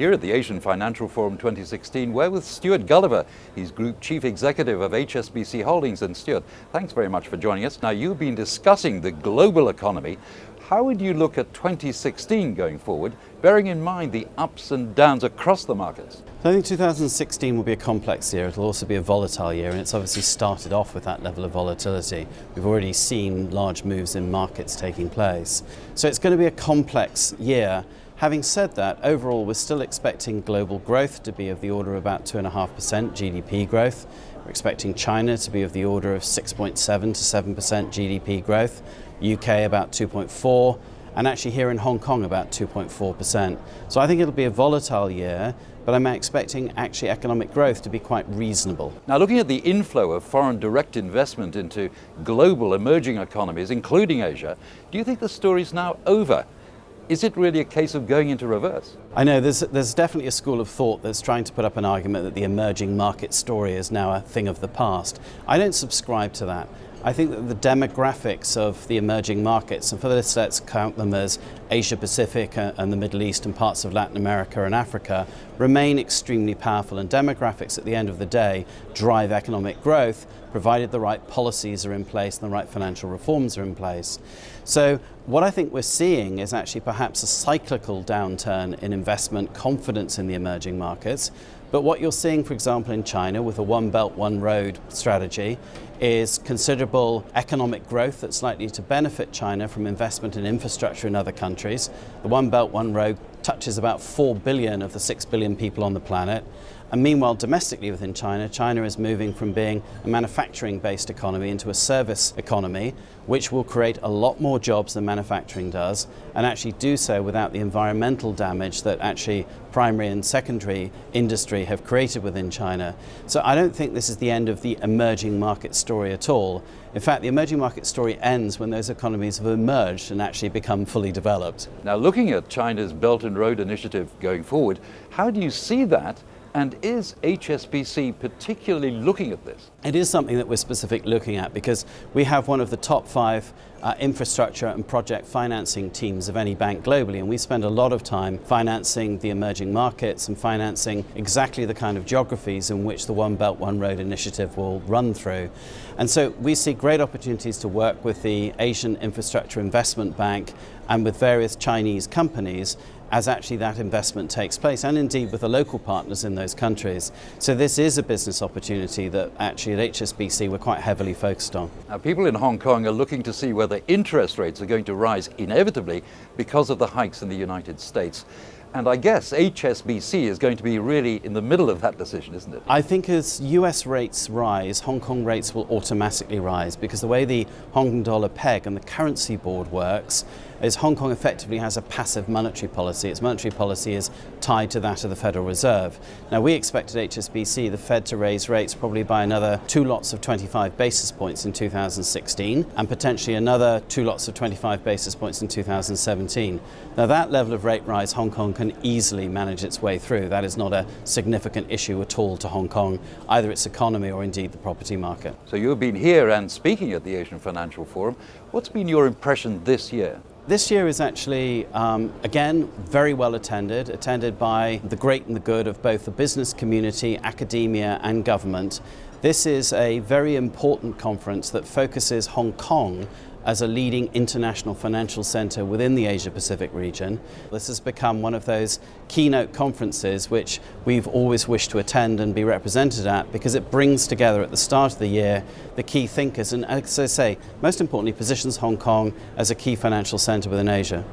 Here at the Asian Financial Forum 2016, we're with Stuart Gulliver. He's Group Chief Executive of HSBC Holdings. And Stuart, thanks very much for joining us. Now, you've been discussing the global economy. How would you look at 2016 going forward, bearing in mind the ups and downs across the markets? I think 2016 will be a complex year. It'll also be a volatile year, and it's obviously started off with that level of volatility. We've already seen large moves in markets taking place. So it's going to be a complex year. Having said that, overall we're still expecting global growth to be of the order of about 2.5% GDP growth. We're expecting China to be of the order of 6.7 to 7% GDP growth, UK about 2.4%, and actually here in Hong Kong about 2.4%. So I think it'll be a volatile year, but I'm expecting actually economic growth to be quite reasonable. Now, looking at the inflow of foreign direct investment into global emerging economies, including Asia, do you think the story's now over? Is it really a case of going into reverse? I know there's definitely a school of thought that's trying to put up an argument that the emerging market story is now a thing of the past. I don't subscribe to that. I think that the demographics of the emerging markets, and for this let's count them as Asia Pacific and the Middle East and parts of Latin America and Africa, remain extremely powerful, and demographics at the end of the day drive economic growth, provided the right policies are in place and the right financial reforms are in place. So what I think we're seeing is actually perhaps a cyclical downturn in investment confidence in the emerging markets. But what you're seeing, for example, in China with a One Belt, One Road strategy is considerable economic growth that's likely to benefit China from investment in infrastructure in other countries. The One Belt, One Road touches about 4 billion of the 6 billion people on the planet. And meanwhile, domestically within China, China is moving from being a manufacturing-based economy into a service economy, which will create a lot more jobs than manufacturing does, and actually do so without the environmental damage that actually primary and secondary industry have created within China. So I don't think this is the end of the emerging market story at all. In fact, the emerging market story ends when those economies have emerged and actually become fully developed. Now, looking at China's Belt and Road Initiative going forward, how do you see that? And is HSBC particularly looking at this? It is something that we're specifically looking at because we have one of the top 5 infrastructure and project financing teams of any bank globally, and we spend a lot of time financing the emerging markets and financing exactly the kind of geographies in which the One Belt, One Road initiative will run through. And so we see great opportunities to work with the Asian Infrastructure Investment Bank and with various Chinese companies as actually that investment takes place, and indeed with the local partners in those countries. So this is a business opportunity that actually at HSBC we're quite heavily focused on. Now, people in Hong Kong are looking to see whether interest rates are going to rise inevitably because of the hikes in the United States. And I guess HSBC is going to be really in the middle of that decision, isn't it? I think as US rates rise, Hong Kong rates will automatically rise, because the way the Hong Kong dollar peg and the currency board works is Hong Kong effectively has a passive monetary policy. Its monetary policy is tied to that of the Federal Reserve. Now, we expect at HSBC the Fed to raise rates probably by another 2 lots of 25 basis points in 2016 and potentially another 2 lots of 25 basis points in 2017. Now, that level of rate rise Hong Kong can easily manage its way through. That is not a significant issue at all to Hong Kong, either its economy or indeed the property market. So you've been here and speaking at the Asian Financial Forum. What's been your impression this year? This year is actually, again, very well attended by the great and the good of both the business community, academia and government. This is a very important conference that focuses Hong Kong as a leading international financial centre within the Asia-Pacific region. This has become one of those keynote conferences which we've always wished to attend and be represented at, because it brings together at the start of the year the key thinkers and, as I say, most importantly positions Hong Kong as a key financial centre within Asia.